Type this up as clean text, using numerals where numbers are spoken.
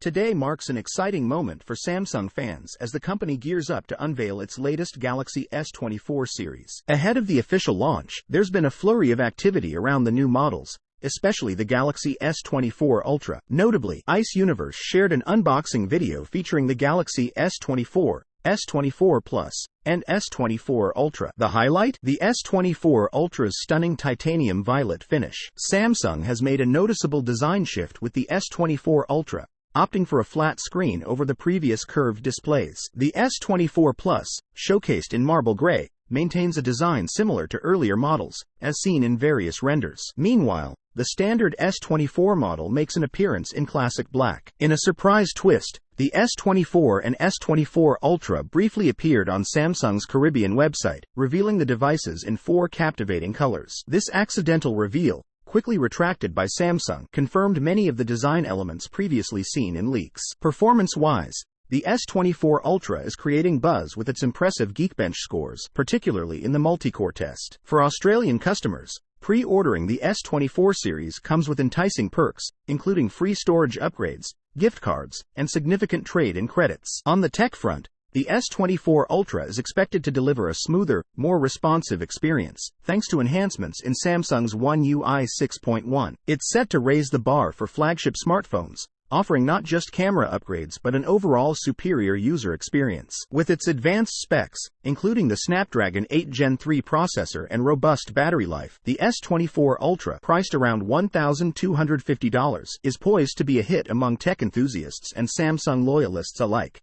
Today marks an exciting moment for Samsung fans as the company gears up to unveil its latest Galaxy S24 series. Ahead of the official launch, there's been a flurry of activity around the new models, especially the Galaxy S24 Ultra. Notably, Ice Universe shared an unboxing video featuring the Galaxy S24, S24 Plus, and S24 Ultra. The highlight? The S24 Ultra's stunning titanium violet finish. Samsung has made a noticeable design shift with the S24 Ultra, opting for a flat screen over the previous curved displays. The S24 Plus, showcased in marble gray, maintains a design similar to earlier models, as seen in various renders. Meanwhile, the standard S24 model makes an appearance in classic black. In a surprise twist, the S24 and S24 Ultra briefly appeared on Samsung's Caribbean website, revealing the devices in 4 captivating colors. This accidental reveal, quickly retracted by Samsung, confirmed many of the design elements previously seen in leaks. Performance-wise, the S24 Ultra is creating buzz with its impressive Geekbench scores, particularly in the multi-core test. For Australian customers, pre-ordering the S24 series comes with enticing perks, including free storage upgrades, gift cards, and significant trade-in credits. On the tech front, the S24 Ultra is expected to deliver a smoother, more responsive experience, thanks to enhancements in Samsung's One UI 6.1. It's set to raise the bar for flagship smartphones, offering not just camera upgrades but an overall superior user experience. With its advanced specs, including the Snapdragon 8 Gen 3 processor and robust battery life, the S24 Ultra, priced around $1,250, is poised to be a hit among tech enthusiasts and Samsung loyalists alike.